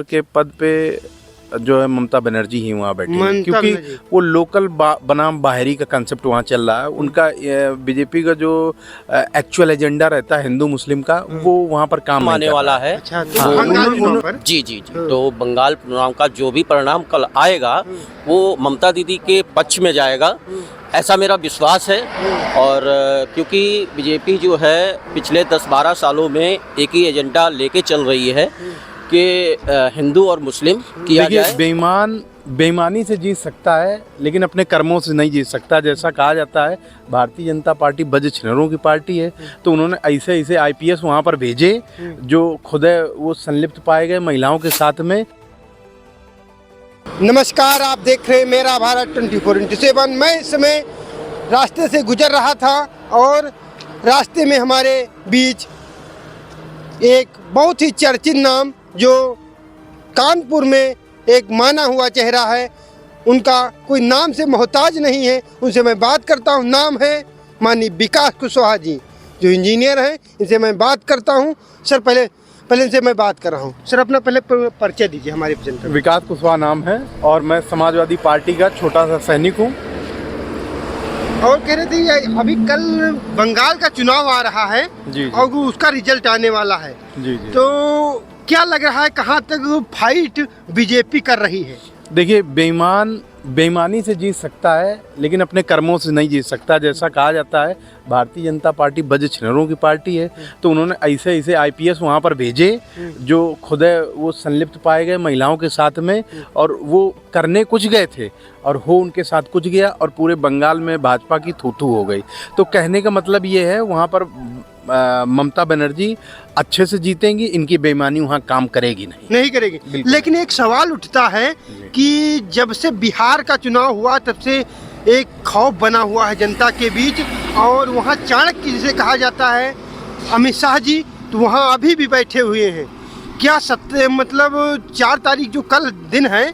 के पद पे जो है ममता बनर्जी ही वहाँ बैठी हैं, क्योंकि वो लोकल बनाम बाहरी का कंसेप्ट वहाँ चल रहा है। उनका बीजेपी का जो एक्चुअल एजेंडा रहता है हिंदू मुस्लिम का, वो वहाँ पर काम आने वाला है। अच्छा, जी। तो बंगाल चुनाव का जो भी परिणाम कल आएगा वो ममता दीदी के पक्ष में जाएगा, ऐसा मेरा विश्वास है। और क्योंकि बीजेपी जो है पिछले 10-12 सालों में एक ही एजेंडा लेके चल रही है कि हिंदू और मुस्लिम किया जाए। बेईमानी से जीत सकता है लेकिन अपने कर्मों से नहीं जीत सकता। जैसा कहा जाता है भारतीय जनता पार्टी बदछिनरों की पार्टी है, तो उन्होंने ऐसे आईपीएस वहाँ पर भेजे जो खुद वो संलिप्त पाए गए महिलाओं के साथ में। नमस्कार, आप देख रहे हैं मेरा भारत 24/7। मैं इस समय रास्ते से गुजर रहा था और रास्ते में हमारे बीच एक बहुत ही चर्चित नाम जो कानपुर में एक माना हुआ चेहरा है, उनका कोई नाम से मोहताज नहीं है, उनसे मैं बात करता हूं। नाम है माननीय विकास कुशवाहा जी, जो इंजीनियर हैं। इनसे मैं बात करता हूं। सर पहले इनसे मैं बात कर रहा हूं। सर अपना पहले परिचय दीजिए हमारे जनता। विकास कुशवाहा नाम है और मैं समाजवादी पार्टी का छोटा सा सैनिक हूँ। और कह रहे थे अभी कल बंगाल का चुनाव आ रहा है जी। और उसका रिजल्ट आने वाला है जी। तो क्या लग रहा है कहाँ तक फाइट बीजेपी कर रही है? देखिए, बेईमानी से जीत सकता है लेकिन अपने कर्मों से नहीं जीत सकता। जैसा कहा जाता है भारतीय जनता पार्टी बदछिनरों की पार्टी है, तो उन्होंने ऐसे आईपीएस वहाँ पर भेजे जो खुद वो संलिप्त पाए गए महिलाओं के साथ में, और वो करने कुछ गए थे और हो उनके साथ कुछ गया और पूरे बंगाल में भाजपा की थू-थू हो गई। तो कहने का मतलब ये है वहाँ पर ममता बनर्जी अच्छे से जीतेंगी, इनकी बेईमानी वहाँ काम करेगी नहीं करेगी। लेकिन एक सवाल उठता है कि जब से बिहार का चुनाव हुआ तब से एक खौफ बना हुआ है जनता के बीच, और वहाँ चाणक्य जिसे कहा जाता है अमित शाह जी, तो वहाँ अभी भी बैठे हुए हैं। क्या सत्य मतलब 4 तारीख जो कल दिन है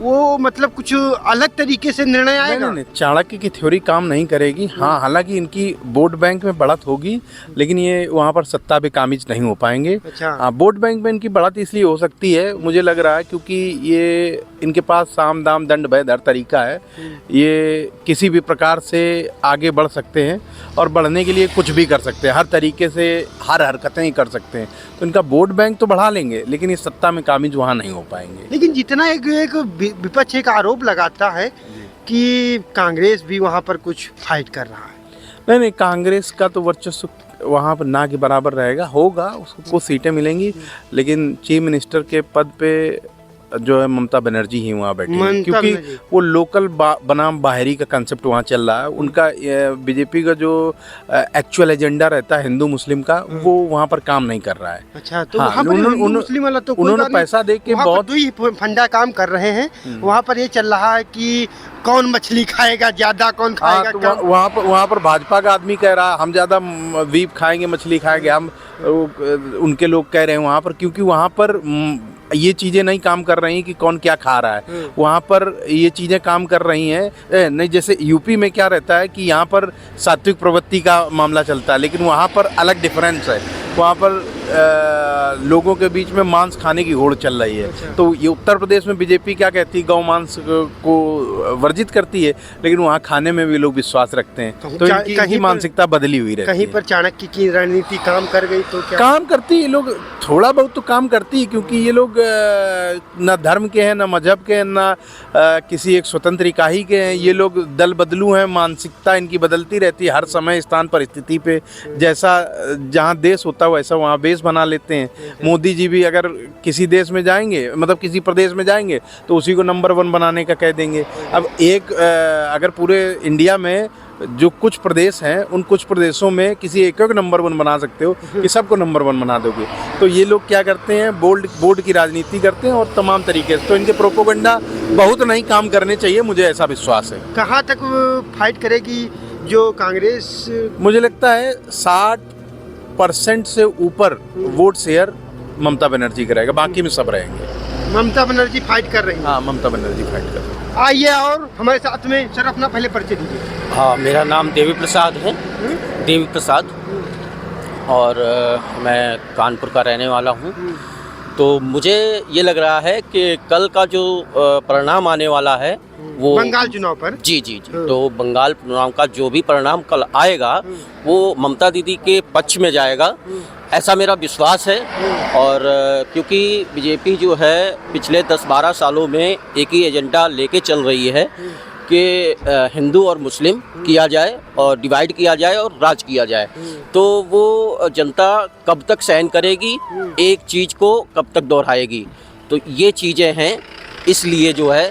वो मतलब कुछ अलग तरीके से निर्णय आएगा? नहीं, चाणक्य की थ्योरी काम नहीं करेगी। हाँ, हालांकि इनकी वोट बैंक में बढ़त होगी लेकिन ये वहाँ पर सत्ता पे कामिज नहीं हो पाएंगे। अच्छा। हाँ, वोट बैंक में इनकी बढ़त इसलिए हो सकती है, मुझे लग रहा है क्योंकि ये इनके पास साम दाम दंड भेद हर तरीका है। ये किसी भी प्रकार से आगे बढ़ सकते हैं और बढ़ने के लिए कुछ भी कर सकते हैं, हर तरीके से हर हरकतें ही कर सकते हैं। तो इनका वोट बैंक तो बढ़ा लेंगे लेकिन इस सत्ता में कामिज वहाँ नहीं हो पाएंगे। लेकिन जितना एक विपक्ष एक आरोप लगाता है कि कांग्रेस भी वहाँ पर कुछ फाइट कर रहा है। नहीं, कांग्रेस का तो वर्चस्व वहाँ पर ना के बराबर रहेगा, होगा, उसको कुछ सीटें मिलेंगी, लेकिन चीफ मिनिस्टर के पद पे जो है ममता बनर्जी ही वहाँ बैठी हैं, क्योंकि वो लोकल बनाम बाहरी का कंसेप्ट वहाँ चल रहा है। उनका बीजेपी का जो एक्चुअल एजेंडा रहता है हिंदू मुस्लिम का, वो वहाँ पर काम नहीं कर रहा है। अच्छा, तो हाँ, मुस्लिम वाला तो उन्होंने पैसा दे के बहुत ही फंडा काम कर रहे हैं। वहाँ पर ये चल रहा है कि कौन मछली खाएगा ज्यादा, कौन खाएगा कम। वहाँ पर भाजपा का आदमी कह रहा हम ज्यादा वीप खाएंगे, मछली खाएंगे, हम उनके लोग कह रहे हैं वहाँ पर, क्योंकि वहाँ पर ये चीज़ें नहीं काम कर रही कि कौन क्या खा रहा है। वहाँ पर ये चीज़ें काम कर रही हैं। नहीं, जैसे यूपी में क्या रहता है कि यहाँ पर सात्विक प्रवृत्ति का मामला चलता है, लेकिन वहाँ पर अलग डिफरेंस है। वहाँ पर लोगों के बीच में मांस खाने की होड़ चल रही है। अच्छा। तो ये उत्तर प्रदेश में बीजेपी क्या कहती है, गौ मांस को वर्जित करती है, लेकिन वहाँ खाने में भी लोग विश्वास रखते हैं। तो इनकी मानसिकता बदली हुई रहती है। कहीं पर चाणक्य की रणनीति काम कर गई तो क्या? काम करती है, लोग थोड़ा बहुत तो काम करती है, क्योंकि ये लोग न धर्म के हैं, न मजहब के हैं, न किसी एक स्वतंत्र इकाई के हैं। ये लोग दल बदलू हैं, मानसिकता इनकी बदलती रहती है हर समय स्थान परिस्थिति पे। जैसा जहाँ देश होता है वैसा वहाँ बेस बना लेते हैं। मोदी जी भी अगर किसी देश में जाएंगे, मतलब किसी प्रदेश में जाएंगे, तो उसी को नंबर 1 बनाने का कह देंगे। अब अगर पूरे इंडिया में जो कुछ प्रदेश हैं, उन कुछ प्रदेशों में किसी एक नंबर 1 बना सकते हो कि सबको नंबर 1 बना दोगे। तो ये लोग क्या करते हैं, बोर्ड की राजनीति करते हैं और तमाम तरीके से। तो इनके प्रोपोगंडा बहुत नहीं काम करने चाहिए, मुझे ऐसा विश्वास है। कहाँ तक फाइट करेगी जो कांग्रेस? मुझे लगता है 60% से ऊपर वोट शेयर ममता बनर्जी करेगा, बाकी में सब रहेंगे। ममता बनर्जी फाइट कर रही है? हाँ, ममता बनर्जी फाइट कर रही है। आइए और हमारे साथ में सर अपना पहले परिचय दीजिए। हाँ, मेरा नाम देवी प्रसाद है, देवी प्रसाद, और मैं कानपुर का रहने वाला हूँ। तो मुझे ये लग रहा है कि कल का जो परिणाम आने वाला है वो बंगाल चुनाव पर जी जी जी तो बंगाल चुनाव का जो भी परिणाम कल आएगा वो ममता दीदी के पक्ष में जाएगा, ऐसा मेरा विश्वास है। और क्योंकि बीजेपी जो है पिछले 10-12 सालों में एक ही एजेंडा लेके चल रही है कि हिंदू और मुस्लिम किया जाए और डिवाइड किया जाए और राज किया जाए, तो वो जनता कब तक सहन करेगी, एक चीज़ को कब तक दोहराएगी। तो ये चीज़ें हैं, इसलिए जो है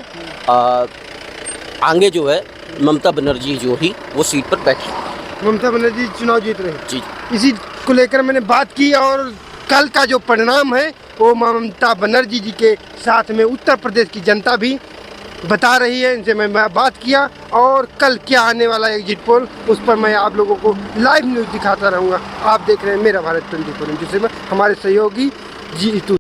आगे जो है ममता बनर्जी जो ही वो सीट पर बैठी। ममता बनर्जी चुनाव जीत रहे हैं। जी इसी को लेकर मैंने बात की और कल का जो परिणाम है वो ममता बनर्जी जी के साथ में उत्तर प्रदेश की जनता भी बता रही है। इनसे मैं बात किया और कल क्या आने वाला एग्जिट पोल उस पर मैं आप लोगों को लाइव न्यूज़ दिखाता रहूँगा। आप देख रहे हैं मेरा भारत 24 जिसमें हमारे सहयोगी जीतू।